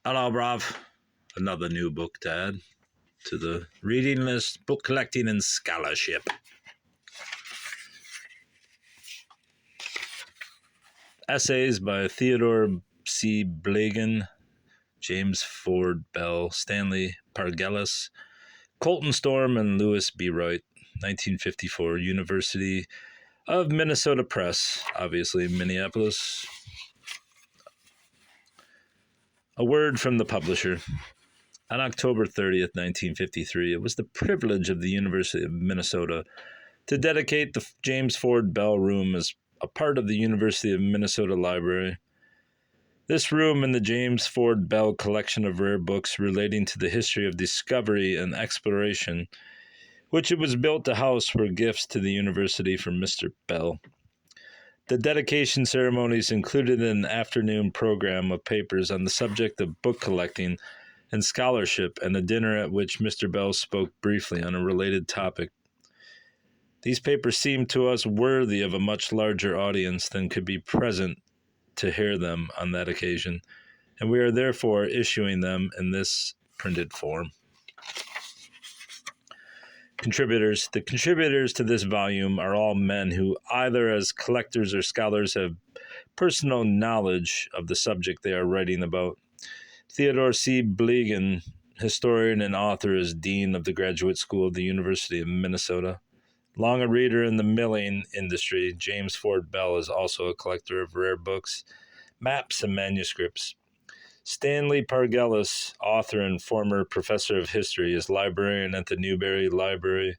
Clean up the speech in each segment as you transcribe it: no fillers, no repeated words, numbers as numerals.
Hello, bruv. Another new book to add to the reading list, book collecting and scholarship. Essays by Theodore C. Blegen, James Ford Bell, Stanley Pargellis, Colton Storm, and Lewis B. Wright, 1954, University of Minnesota Press, obviously Minneapolis. A word from the publisher. On October 30th, 1953, it was the privilege of the University of Minnesota to dedicate the James Ford Bell Room as a part of the University of Minnesota Library. This room in the James Ford Bell collection of rare books relating to the history of discovery and exploration, which it was built to house, were gifts to the university from Mr. Bell. The dedication ceremonies included an afternoon program of papers on the subject of book collecting and scholarship, and a dinner at which Mr. Bell spoke briefly on a related topic. These papers seemed to us worthy of a much larger audience than could be present to hear them on that occasion, and we are therefore issuing them in this printed form. Contributors. The contributors to this volume are all men who, either as collectors or scholars, have personal knowledge of the subject they are writing about. Theodore C. Blegen, historian and author, is Dean of the Graduate School of the University of Minnesota. Long a reader in the milling industry, James Ford Bell is also a collector of rare books, maps, and manuscripts. Stanley Pargellis, author and former professor of history, is librarian at the Newberry Library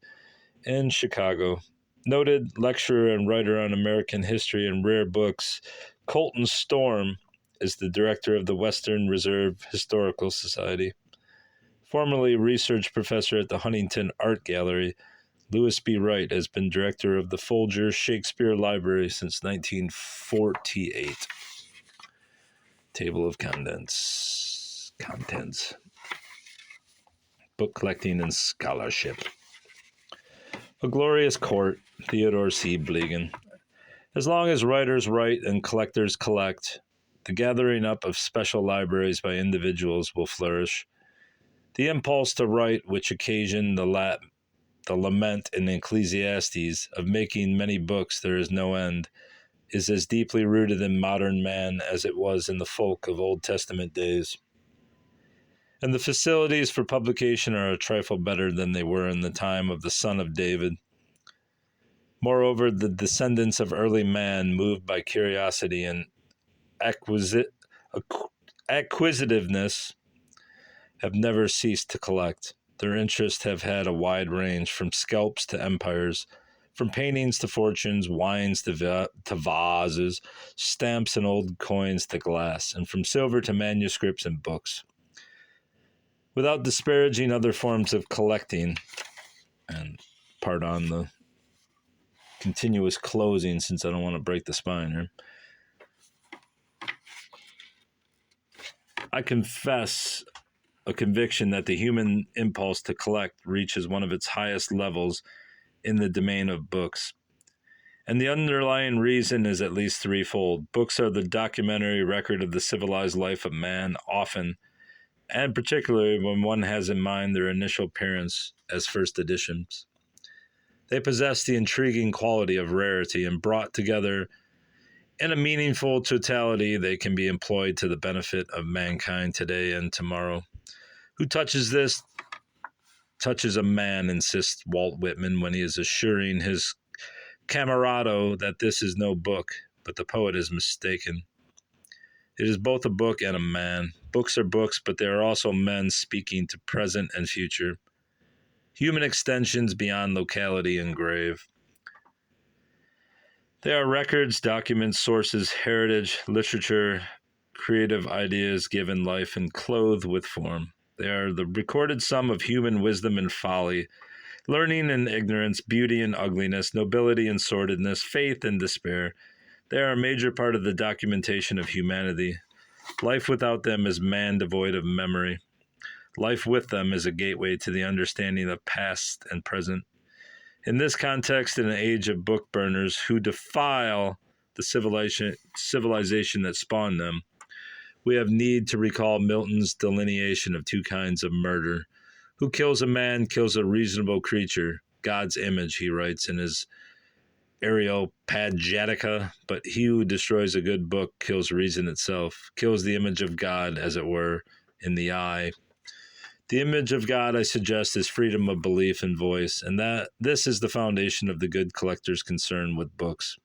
in Chicago. Noted lecturer and writer on American history and rare books, Colton Storm is the director of the Western Reserve Historical Society. Formerly research professor at the Huntington Art Gallery, Lewis B. Wright has been director of the Folger Shakespeare Library since 1948. Table of contents. Book collecting and scholarship. A Glorious Court, Theodore C. Blegen. As long as writers write and collectors collect, the gathering up of special libraries by individuals will flourish. The impulse to write, which occasioned the lament in Ecclesiastes of making many books there is no end, is as deeply rooted in modern man as it was in the folk of Old Testament days. And the facilities for publication are a trifle better than they were in the time of the son of David. Moreover, the descendants of early man, moved by curiosity and acquisitiveness, have never ceased to collect. Their interests have had a wide range, from scalps to empires, from paintings to fortunes, wines to vases, stamps and old coins to glass, and from silver to manuscripts and books. Without disparaging other forms of collecting, and part on the continuous closing since I don't want to break the spine here, I confess a conviction that the human impulse to collect reaches one of its highest levels in the domain of books. And the underlying reason is at least threefold. Books are the documentary record of the civilized life of man, often, and particularly when one has in mind their initial appearance as first editions. They possess the intriguing quality of rarity, and brought together in a meaningful totality, they can be employed to the benefit of mankind today and tomorrow. Who touches this touches a man, insists Walt Whitman when he is assuring his camarado that this is no book, but the poet is mistaken. It is both a book and a man. Books are books, but they are also men speaking to present and future, human extensions beyond locality and grave. They are records, documents, sources, heritage, literature, creative ideas given life and clothed with form. They are the recorded sum of human wisdom and folly, learning and ignorance, beauty and ugliness, nobility and sordidness, faith and despair. They are a major part of the documentation of humanity. Life without them is man devoid of memory. Life with them is a gateway to the understanding of past and present. In this context, in an age of book burners who defile the civilization that spawned them, We have need to recall Milton's delineation of two kinds of murder. Who kills a man kills a reasonable creature, God's image, he writes in his Areopagitica, but he who destroys a good book kills reason itself, kills the image of God, as it were, in the eye. The image of God, I suggest, is freedom of belief and voice, and that this is the foundation of the good collector's concern with books.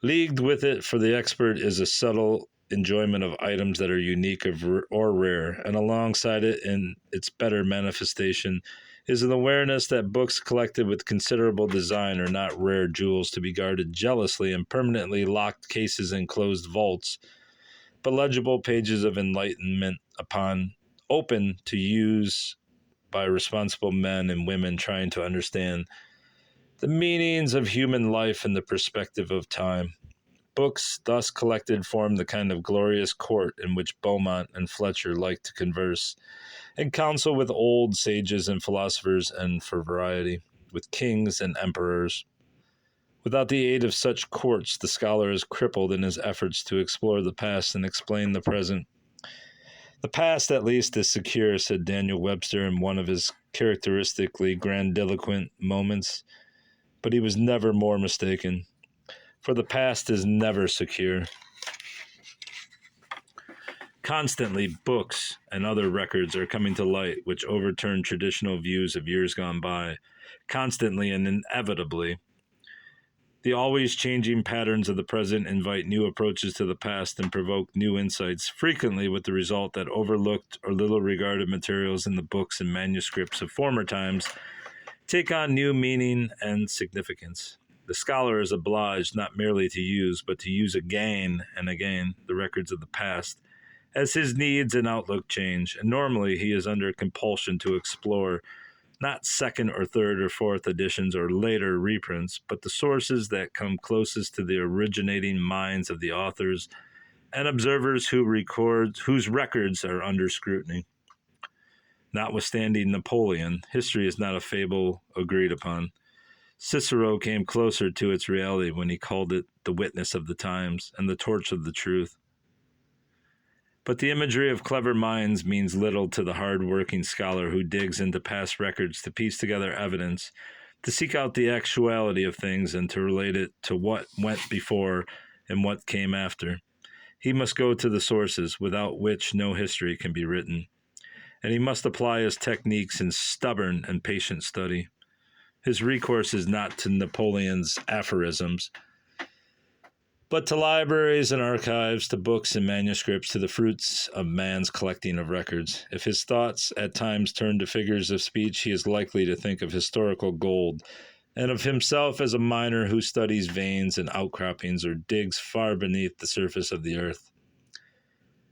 Leagued with it for the expert is a subtle enjoyment of items that are unique or rare, and alongside it, in its better manifestation, is an awareness that books collected with considerable design are not rare jewels to be guarded jealously in permanently locked cases in closed vaults, but legible pages of enlightenment open to use by responsible men and women trying to understand the meanings of human life in the perspective of time. Books thus collected form the kind of glorious court in which Beaumont and Fletcher liked to converse and counsel with old sages and philosophers, and, for variety, with kings and emperors. Without the aid of such courts, the scholar is crippled in his efforts to explore the past and explain the present. The past, at least, is secure, said Daniel Webster in one of his characteristically grandiloquent moments, but he was never more mistaken, for the past is never secure. Constantly, books and other records are coming to light which overturn traditional views of years gone by. Constantly and inevitably, the always changing patterns of the present invite new approaches to the past and provoke new insights, frequently with the result that overlooked or little regarded materials in the books and manuscripts of former times take on new meaning and significance. The scholar is obliged not merely to use, but to use again and again the records of the past, as his needs and outlook change, and normally he is under compulsion to explore not second or third or fourth editions or later reprints, but the sources that come closest to the originating minds of the authors and observers whose records are under scrutiny. Notwithstanding Napoleon, history is not a fable agreed upon. Cicero came closer to its reality when he called it the witness of the times and the torch of the truth. But the imagery of clever minds means little to the hard-working scholar who digs into past records to piece together evidence, to seek out the actuality of things and to relate it to what went before and what came after. He must go to the sources, without which no history can be written, and he must apply his techniques in stubborn and patient study. His recourse is not to Napoleon's aphorisms, but to libraries and archives, to books and manuscripts, to the fruits of man's collecting of records. If his thoughts at times turn to figures of speech, he is likely to think of historical gold, and of himself as a miner who studies veins and outcroppings or digs far beneath the surface of the earth.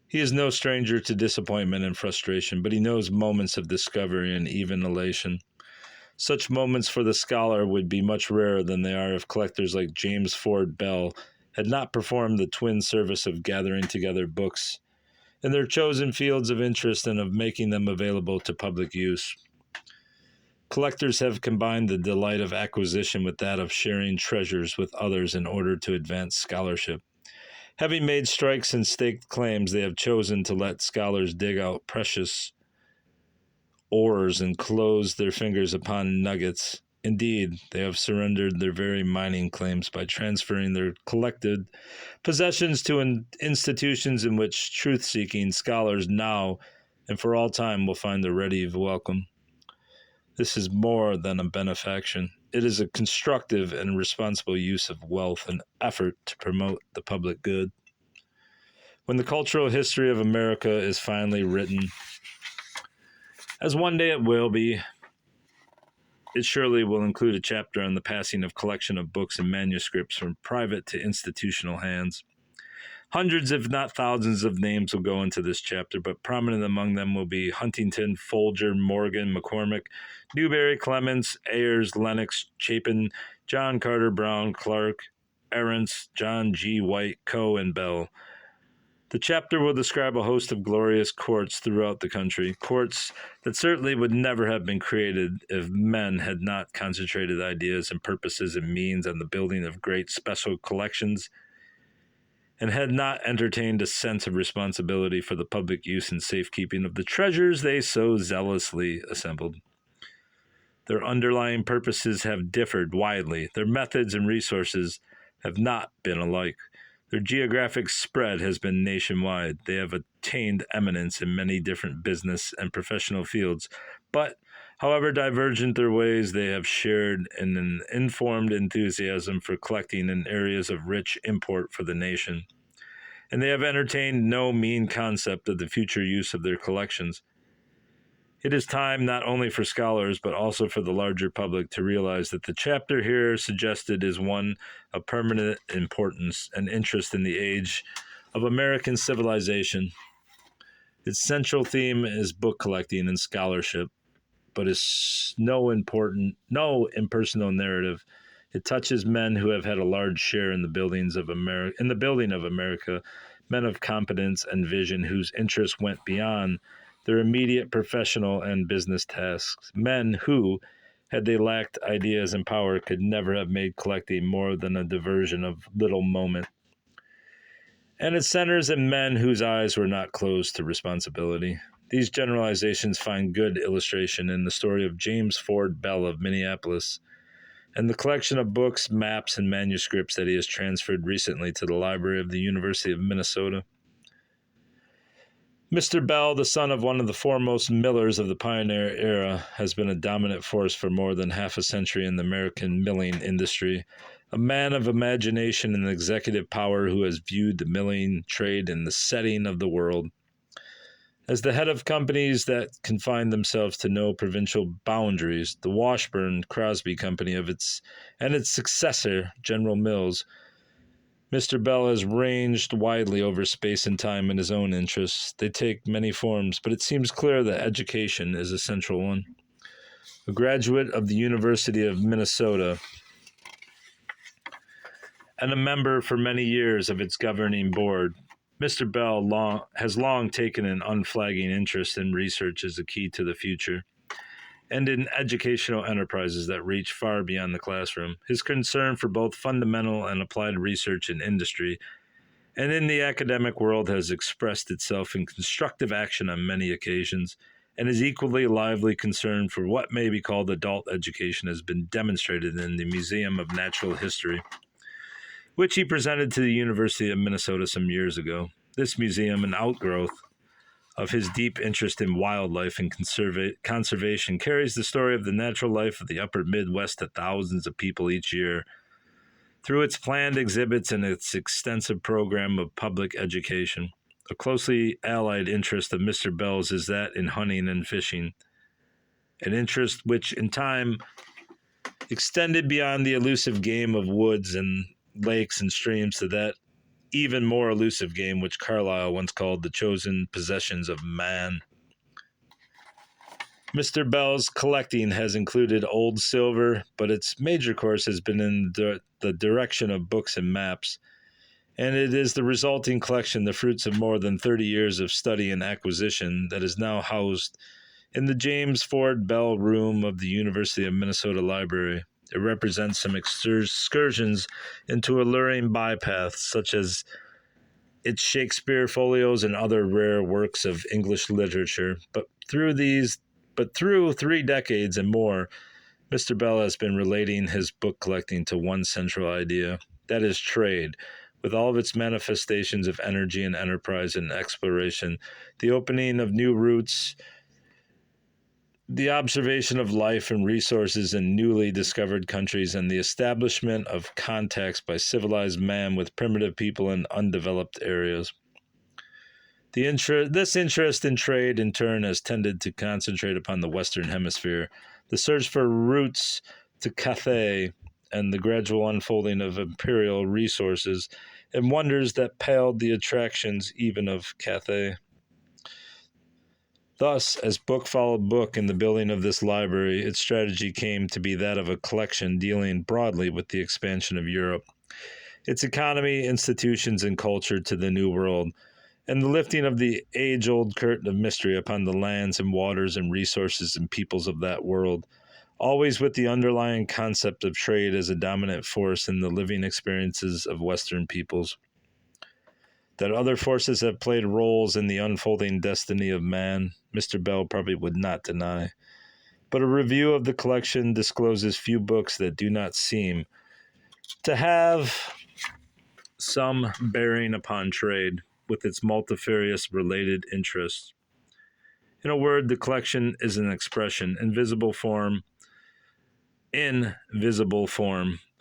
He is no stranger to disappointment and frustration, but he knows moments of discovery and even elation. Such moments for the scholar would be much rarer than they are if collectors like James Ford Bell had not performed the twin service of gathering together books in their chosen fields of interest and of making them available to public use. Collectors have combined the delight of acquisition with that of sharing treasures with others in order to advance scholarship. Having made strikes and staked claims, they have chosen to let scholars dig out precious ores and close their fingers upon nuggets. Indeed, they have surrendered their very mining claims by transferring their collected possessions to institutions in which truth-seeking scholars now and for all time will find a ready welcome. This is more than a benefaction. It is a constructive and responsible use of wealth and effort to promote the public good. When the cultural history of America is finally written, as one day it will be, it surely will include a chapter on the passing of collection of books and manuscripts from private to institutional hands. Hundreds, if not thousands, of names will go into this chapter, but prominent among them will be Huntington, Folger, Morgan, McCormick, Newberry, Clemens, Ayers, Lennox, Chapin, John Carter, Brown, Clark, Arentz, John G. White, Coe, and Bell. The chapter will describe a host of glorious courts throughout the country, courts that certainly would never have been created if men had not concentrated ideas and purposes and means on the building of great special collections and had not entertained a sense of responsibility for the public use and safekeeping of the treasures they so zealously assembled. Their underlying purposes have differed widely. Their methods and resources have not been alike. Their geographic spread has been nationwide. They have attained eminence in many different business and professional fields. But, however divergent their ways, they have shared in an informed enthusiasm for collecting in areas of rich import for the nation. And they have entertained no mean concept of the future use of their collections. It is time not only for scholars, but also for the larger public to realize that the chapter here suggested is one of permanent importance and interest in the age of American civilization. Its central theme is book collecting and scholarship, but is no impersonal narrative. It touches men who have had a large share in the building of America, men of competence and vision whose interests went beyond their immediate professional and business tasks, men who, had they lacked ideas and power, could never have made collecting more than a diversion of little moment. And it centers in men whose eyes were not closed to responsibility. These generalizations find good illustration in the story of James Ford Bell of Minneapolis, and the collection of books, maps, and manuscripts that he has transferred recently to the library of the University of Minnesota. Mr. Bell, the son of one of the foremost millers of the pioneer era, has been a dominant force for more than half a century in the American milling industry, a man of imagination and executive power who has viewed the milling trade in the setting of the world. As the head of companies that confine themselves to no provincial boundaries, the Washburn-Crosby Company and its successor, General Mills, Mr. Bell has ranged widely over space and time in his own interests. They take many forms, but it seems clear that education is a central one. A graduate of the University of Minnesota and a member for many years of its governing board, Mr. Bell has long taken an unflagging interest in research as a key to the future, and in educational enterprises that reach far beyond the classroom. His concern for both fundamental and applied research in industry and in the academic world has expressed itself in constructive action on many occasions, and his equally lively concern for what may be called adult education has been demonstrated in the Museum of Natural History, which he presented to the University of Minnesota some years ago. This museum, an outgrowth of his deep interest in wildlife and conservation, carries the story of the natural life of the upper Midwest to thousands of people each year through its planned exhibits and its extensive program of public education. A closely allied interest of Mr. Bell's is that in hunting and fishing, an interest which in time extended beyond the elusive game of woods and lakes and streams to that even more elusive game which Carlyle once called the chosen possessions of man. Mr. Bell's collecting has included old silver, but its major course has been in the direction of books and maps, and it is the resulting collection, the fruits of more than 30 years of study and acquisition, that is now housed in the James Ford Bell Room of the University of Minnesota Library. It represents some excursions into alluring bypaths, such as its Shakespeare folios and other rare works of English literature. But through 3 decades and more, Mr. Bell has been relating his book collecting to one central idea, that is trade, with all of its manifestations of energy and enterprise and exploration, the opening of new routes, the observation of life and resources in newly discovered countries, and the establishment of contacts by civilized man with primitive people in undeveloped areas. This interest in trade, in turn, has tended to concentrate upon the Western Hemisphere, the search for routes to Cathay, and the gradual unfolding of imperial resources, and wonders that paled the attractions even of Cathay. Thus, as book followed book in the building of this library, its strategy came to be that of a collection dealing broadly with the expansion of Europe, its economy, institutions, and culture to the New World, and the lifting of the age-old curtain of mystery upon the lands and waters and resources and peoples of that world, always with the underlying concept of trade as a dominant force in the living experiences of Western peoples. That other forces have played roles in the unfolding destiny of man, Mr. Bell probably would not deny. But a review of the collection discloses few books that do not seem to have some bearing upon trade with its multifarious related interests. In a word, the collection is an expression, invisible form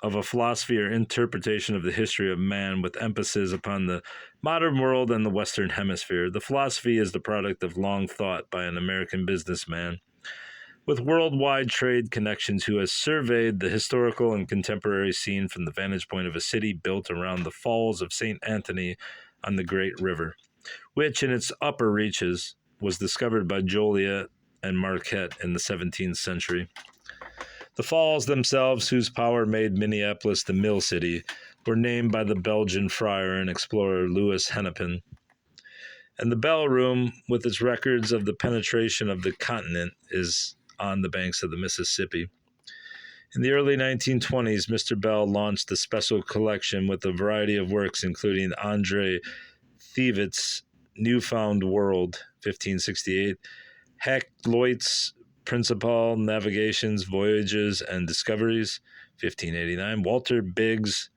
of a philosophy or interpretation of the history of man with emphasis upon the modern world and the Western Hemisphere. The philosophy is the product of long thought by an American businessman with worldwide trade connections who has surveyed the historical and contemporary scene from the vantage point of a city built around the falls of St. Anthony on the Great River, which in its upper reaches was discovered by Joliet and Marquette in the 17th century. The falls themselves, whose power made Minneapolis the mill city, were named by the Belgian friar and explorer Louis Hennepin. And the Bell Room, with its records of the penetration of the continent, is on the banks of the Mississippi. In the early 1920s, Mr. Bell launched a special collection with a variety of works, including Andre Thievett's Newfound World, 1568, Hakluyt's Principal Navigations, Voyages, and Discoveries, 1589, Walter Biggs'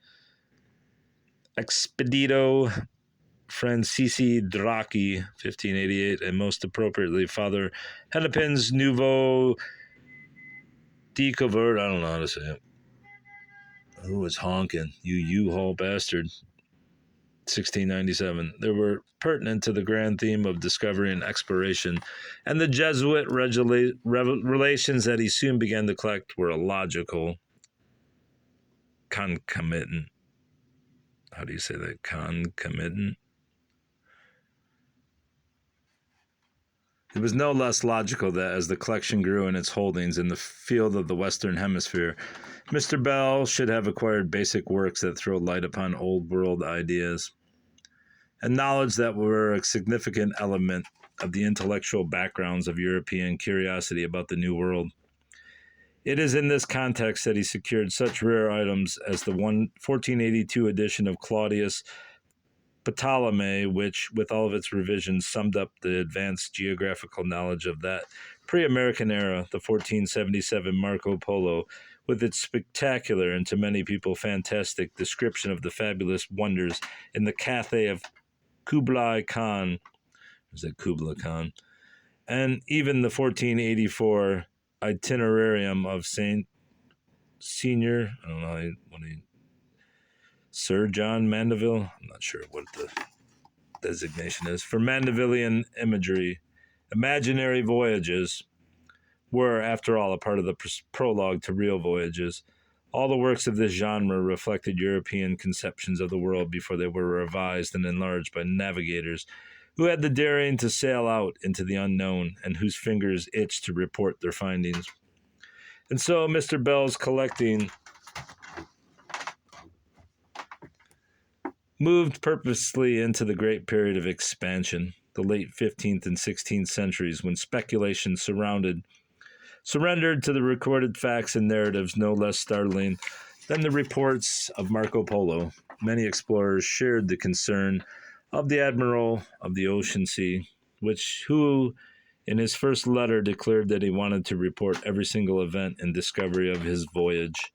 Expedito Francisci Dracchi, 1588, and most appropriately, Father Hennepin's Nouveau Découvert. I don't know how to say it. Who was honking? You U-Haul bastard. 1697. They were pertinent to the grand theme of discovery and exploration, and the Jesuit relations that he soon began to collect were a logical concomitant. How do you say that? Concomitant? It was no less logical that as the collection grew in its holdings in the field of the Western Hemisphere, Mr. Bell should have acquired basic works that throw light upon old world ideas and knowledge that were a significant element of the intellectual backgrounds of European curiosity about the New World. It is in this context that he secured such rare items as the 1482 edition of Claudius Ptolemy, which, with all of its revisions, summed up the advanced geographical knowledge of that pre-American era, the 1477 Marco Polo, with its spectacular and to many people fantastic description of the fabulous wonders in the Cathay of Kublai Khan, and even the 1484 Itinerarium of Saint Senior, I don't know Sir John Mandeville, I'm not sure what the designation is, for Mandevillian imagery. Imaginary voyages were, after all, a part of the prologue to real voyages. All the works of this genre reflected European conceptions of the world before they were revised and enlarged by navigators who had the daring to sail out into the unknown and whose fingers itched to report their findings. And so Mr. Bell's collecting moved purposely into the great period of expansion, the late 15th and 16th centuries, when speculation surrendered to the recorded facts and narratives no less startling than the reports of Marco Polo. Many explorers shared the concern of the Admiral of the Ocean Sea, who, in his first letter, declared that he wanted to report every single event and discovery of his voyage.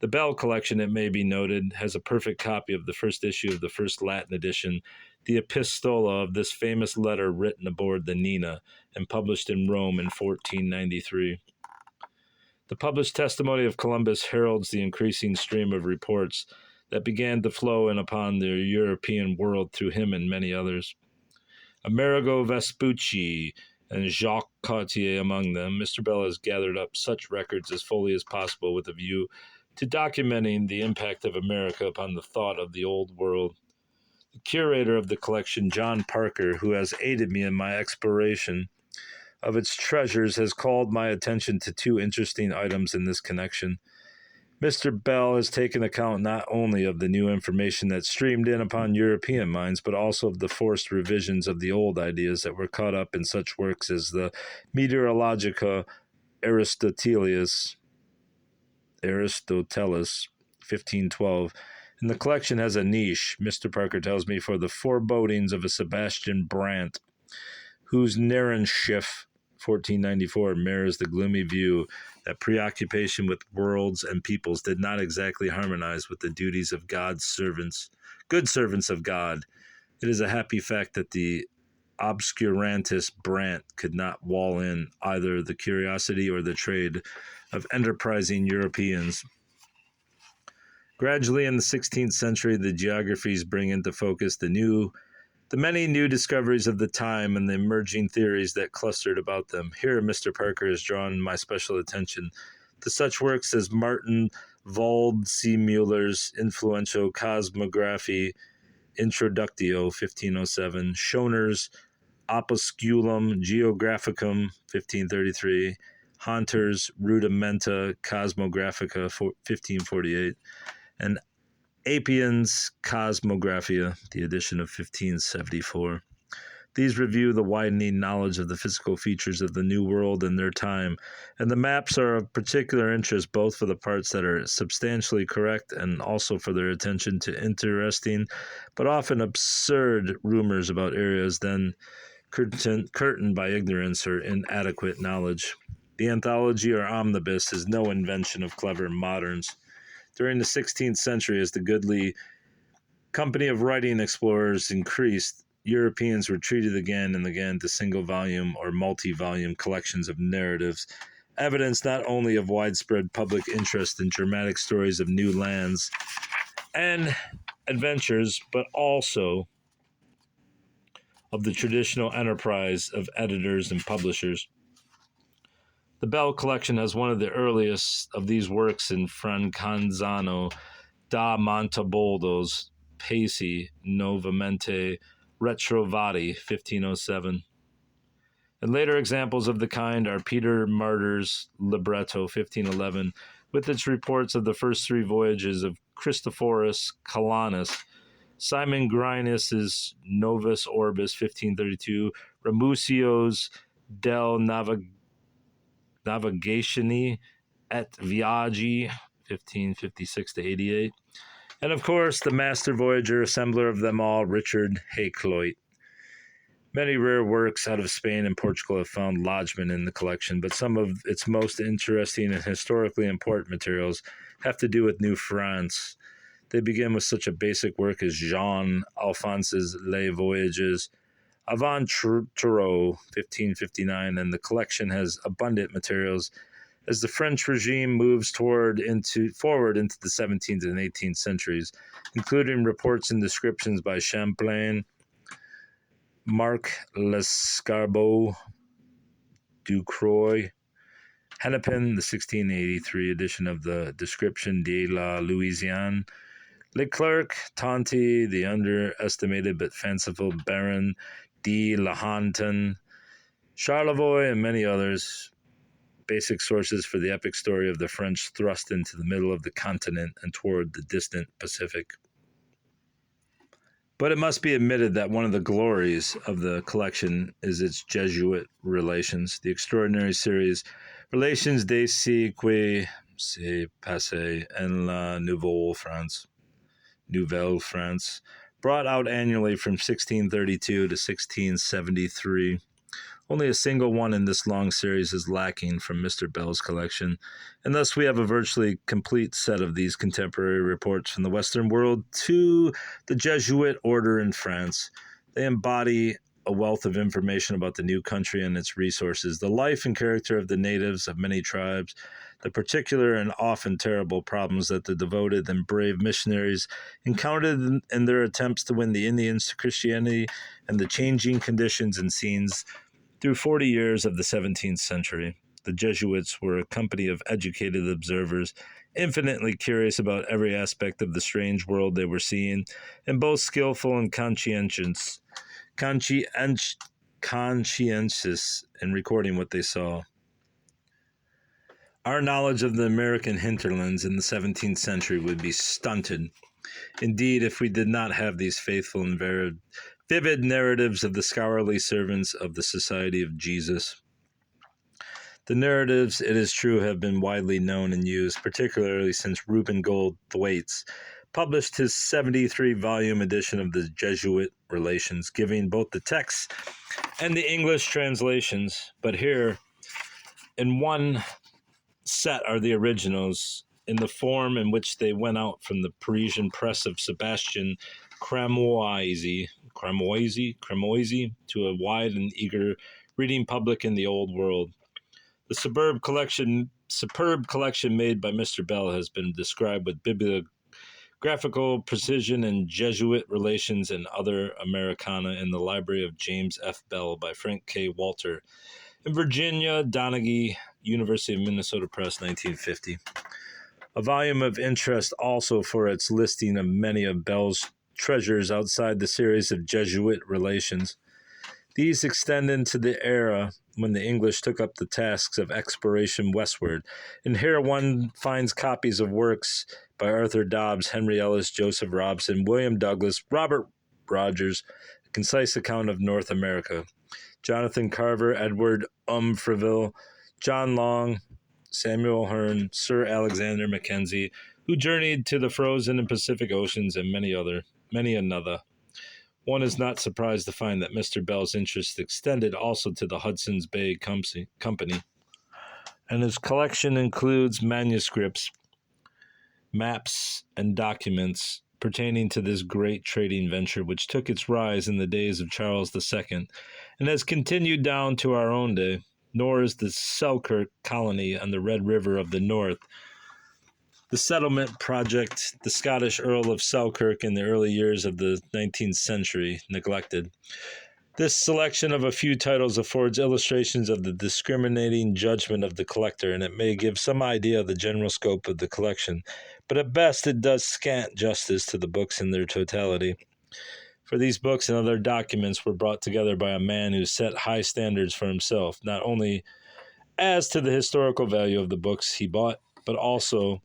The Bell collection, it may be noted, has a perfect copy of the first issue of the first Latin edition, the epistola of this famous letter written aboard the Nina and published in Rome in 1493. The published testimony of Columbus heralds the increasing stream of reports that began to flow in upon the European world through him and many others. Amerigo Vespucci and Jacques Cartier among them, Mr. Bell has gathered up such records as fully as possible with a view to documenting the impact of America upon the thought of the old world. The curator of the collection, John Parker, who has aided me in my exploration of its treasures, has called my attention to two interesting items in this connection. Mr. Bell has taken account not only of the new information that streamed in upon European minds, but also of the forced revisions of the old ideas that were caught up in such works as the Meteorologica Aristotelis, 1512, And the collection has a niche, Mr. Parker tells me, for the forebodings of a Sebastian Brandt, whose Narrenschiff 1494 mirrors the gloomy view that preoccupation with worlds and peoples did not exactly harmonize with the duties of God's servants, good servants of God. It is a happy fact that the obscurantist Brandt could not wall in either the curiosity or the trade of enterprising Europeans. Gradually, in the 16th century, the geographies bring into focus the many new discoveries of the time and the emerging theories that clustered about them. Here, Mr. Parker has drawn my special attention to such works as Martin Waldseemüller's influential Cosmography Introductio, 1507, Schoner's Opusculum Geographicum, 1533, Hunter's Rudimenta Cosmographica, 1548, and Appian's Cosmographia, the edition of 1574. These review the widening knowledge of the physical features of the New World in their time, and the maps are of particular interest both for the parts that are substantially correct and also for their attention to interesting but often absurd rumors about areas then curtained by ignorance or inadequate knowledge. The anthology or omnibus is no invention of clever moderns. During the 16th century, as the goodly company of writing explorers increased, Europeans retreated again and again to single-volume or multi-volume collections of narratives, evidence not only of widespread public interest in dramatic stories of new lands and adventures, but also of the traditional enterprise of editors and publishers. The Bell collection has one of the earliest of these works in Francanzano da Monteboldo's Paesi Novamente Retrovati, 1507. And later examples of the kind are Peter Martyr's Libretto, 1511, with its reports of the first three voyages of Christophorus Colonus, Simon Grynis's Novus Orbis, 1532, Ramusio's Del Navigatione et Viaggi, 1556 to 88. And of course, the master voyager, assembler of them all, Richard Hakluyt. Many rare works out of Spain and Portugal have found lodgment in the collection, but some of its most interesting and historically important materials have to do with New France. They begin with such a basic work as Jean Alphonse's Les Voyages, Aventuro, 1559, and the collection has abundant materials as the French regime moves forward into the 17th and 18th centuries, including reports and descriptions by Champlain, Marc Lescarbot, Ducroix, Hennepin, the 1683 edition of the Description de la Louisiane, Leclerc, Tonty, the underestimated but fanciful Baron de la Hontan, Charlevoix, and many others, basic sources for the epic story of the French thrust into the middle of the continent and toward the distant Pacific. But it must be admitted that one of the glories of the collection is its Jesuit relations. The extraordinary series Relations de ce qui s'est passé en la Nouvelle France, brought out annually from 1632 to 1673. Only a single one in this long series is lacking from Mr. Bell's collection, and thus we have a virtually complete set of these contemporary reports from the Western world to the Jesuit order in France. They embody a wealth of information about the new country and its resources, the life and character of the natives of many tribes, the particular and often terrible problems that the devoted and brave missionaries encountered in their attempts to win the Indians to Christianity, and the changing conditions and scenes through 40 years of the 17th century. The Jesuits were a company of educated observers, infinitely curious about every aspect of the strange world they were seeing, and both skillful and conscientious in recording what they saw. Our knowledge of the American hinterlands in the 17th century would be stunted. Indeed, if we did not have these faithful and vivid narratives of the scholarly servants of the Society of Jesus. The narratives, it is true, have been widely known and used, particularly since Reuben Goldthwaite's published his 73-volume edition of the Jesuit Relations, giving both the text and the English translations. But here, in one set, are the originals in the form in which they went out from the Parisian press of Sebastian Cramoisi to a wide and eager reading public in the Old World. The superb collection made by Mr. Bell has been described with bibliographical precision in Jesuit Relations and Other Americana in the library of James F. Bell by Frank K. Walter in Virginia, Donaghy, University of Minnesota Press, 1950. A volume of interest also for its listing of many of Bell's treasures outside the series of Jesuit Relations. These extend into the era when the English took up the tasks of exploration westward, and here one finds copies of works by Arthur Dobbs, Henry Ellis, Joseph Robson, William Douglas, Robert Rogers, a concise account of North America, Jonathan Carver, Edward Freville, John Long, Samuel Hearn, Sir Alexander Mackenzie, who journeyed to the frozen and Pacific Oceans, and many another. One is not surprised to find that Mr. Bell's interest extended also to the Hudson's Bay Company, and his collection includes manuscripts, maps, and documents pertaining to this great trading venture which took its rise in the days of Charles II and has continued down to our own day. Nor is the Selkirk colony on the Red River of the North, the settlement project the Scottish Earl of Selkirk in the early years of the 19th century, neglected. This selection of a few titles affords illustrations of the discriminating judgment of the collector, and it may give some idea of the general scope of the collection, but at best it does scant justice to the books in their totality. For these books and other documents were brought together by a man who set high standards for himself, not only as to the historical value of the books he bought, but also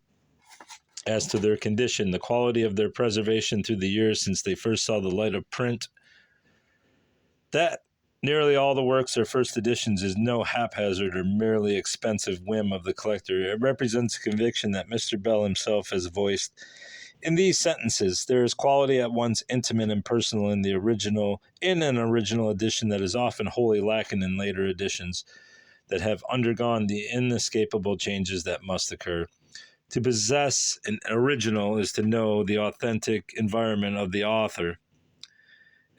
as to their condition, the quality of their preservation through the years since they first saw the light of print. That nearly all the works are first editions is no haphazard or merely expensive whim of the collector. It represents a conviction that Mr. Bell himself has voiced in these sentences. There is quality at once intimate and personal in an original edition that is often wholly lacking in later editions that have undergone the inescapable changes that must occur. To possess an original is to know the authentic environment of the author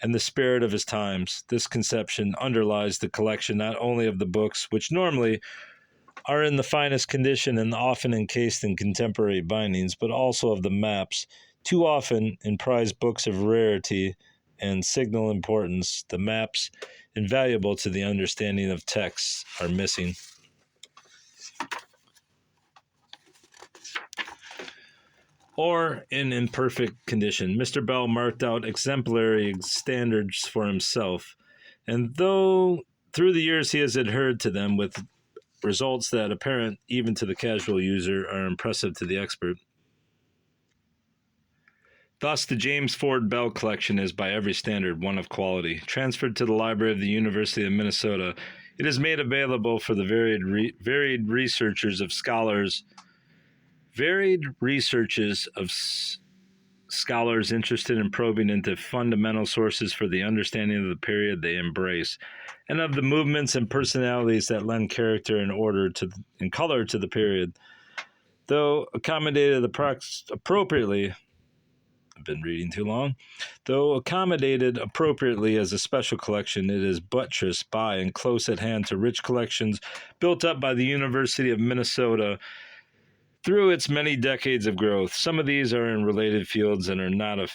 and the spirit of his times. This conception underlies the collection not only of the books, which normally are in the finest condition and often encased in contemporary bindings, but also of the maps. Too often, in prized books of rarity and signal importance, the maps, invaluable to the understanding of texts, are missing. Or in imperfect condition. Mr. Bell marked out exemplary standards for himself, and though through the years he has adhered to them with results that, apparent even to the casual user, are impressive to the expert. Thus, the James Ford Bell collection is, by every standard, one of quality. Transferred to the library of the University of Minnesota, it is made available for the varied researches of scholars interested in probing into fundamental sources for the understanding of the period they embrace, and of the movements and personalities that lend character and order and color to the period. Though accommodated appropriately, I've been reading too long. Though accommodated appropriately as a special collection, it is buttressed by and close at hand to rich collections built up by the University of Minnesota through its many decades of growth. Some of these are in related fields and not a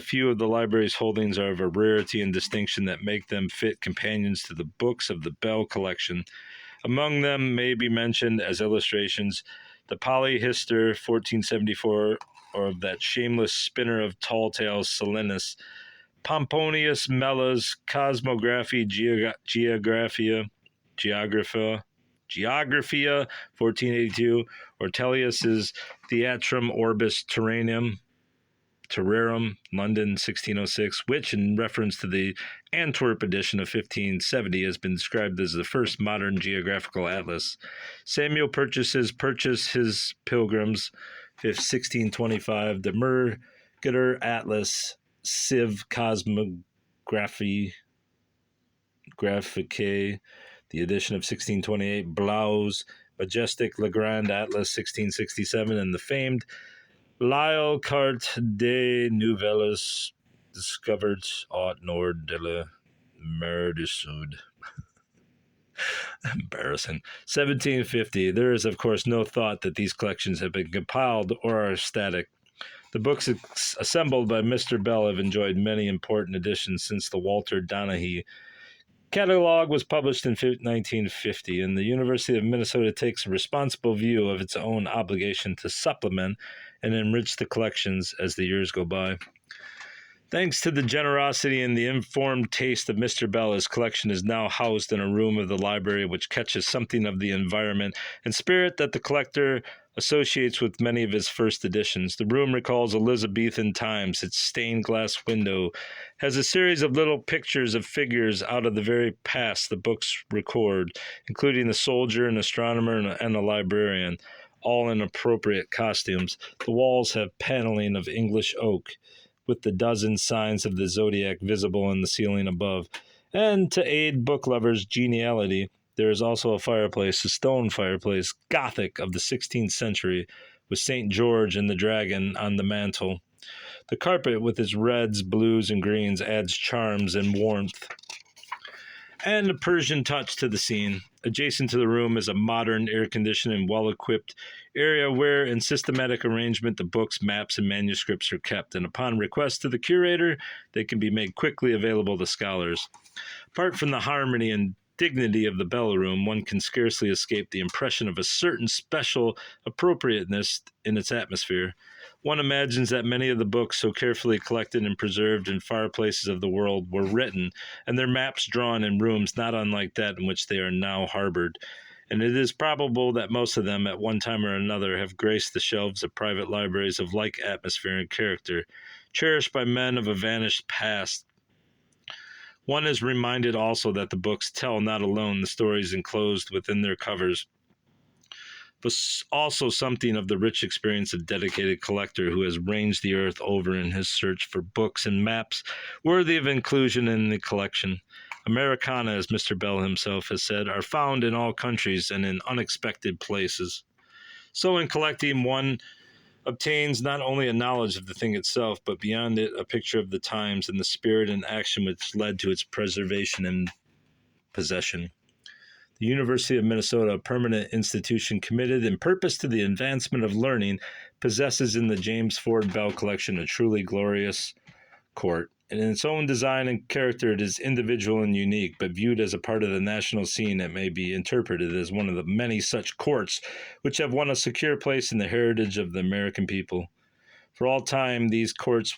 few of the library's holdings are of a rarity and distinction that make them fit companions to the books of the Bell collection. Among them may be mentioned as illustrations the Polyhistor 1474, or of that shameless spinner of tall tales Solinus, Pomponius Mella's Cosmographia Geographia 1482, Ortelius's Theatrum Orbis Terrarum, London 1606, which, in reference to the Antwerp edition of 1570, has been described as the first modern geographical atlas. Samuel Purchas's Pilgrims 1625, the Mercator Atlas Civ Cosmographicae, the edition of 1628, Blau's Majestic Legrand Atlas 1667, and the famed L'Isle Carte des Nouvelles discovered au nord de la Mer du Sud. Embarrassing. 1750. There is, of course, no thought that these collections have been compiled or are static. The books assembled by Mr. Bell have enjoyed many important editions since the Walter Donahue catalog was published in 1950, and the University of Minnesota takes a responsible view of its own obligation to supplement and enrich the collections as the years go by. Thanks to the generosity and the informed taste of Mr. Bell, his collection is now housed in a room of the library which catches something of the environment and spirit that the collector associates with many of his first editions. The room recalls Elizabethan times. Its stained glass window has a series of little pictures of figures out of the very past the books record, including the soldier, an astronomer, and a librarian, all in appropriate costumes. The walls have paneling of English oak, with the dozen signs of the zodiac visible in the ceiling above. And to aid book lovers' geniality, there is also a fireplace, a stone fireplace, Gothic of the 16th century, with St. George and the dragon on the mantel. The carpet, with its reds, blues, and greens, adds charms and warmth and a Persian touch to the scene. Adjacent to the room is a modern, air-conditioned, and well-equipped area where, in systematic arrangement, the books, maps, and manuscripts are kept, and upon request to the curator, they can be made quickly available to scholars. Apart from the harmony and dignity of the Bell Room, one can scarcely escape the impression of a certain special appropriateness in its atmosphere. One imagines that many of the books so carefully collected and preserved in far places of the world were written, and their maps drawn in rooms not unlike that in which they are now harbored. And it is probable that most of them, at one time or another, have graced the shelves of private libraries of like atmosphere and character, cherished by men of a vanished past. One is reminded also that the books tell not alone the stories enclosed within their covers, but also something of the rich experience of dedicated collector who has ranged the earth over in his search for books and maps worthy of inclusion in the collection. Americana, as Mr. Bell himself has said, are found in all countries and in unexpected places. So in collecting, one obtains not only a knowledge of the thing itself, but beyond it, a picture of the times and the spirit and action which led to its preservation and possession. The University of Minnesota, a permanent institution committed in purpose to the advancement of learning, possesses in the James Ford Bell collection a truly glorious court. And in its own design and character, it is individual and unique, but viewed as a part of the national scene, it may be interpreted as one of the many such courts which have won a secure place in the heritage of the American people. For all time, these courts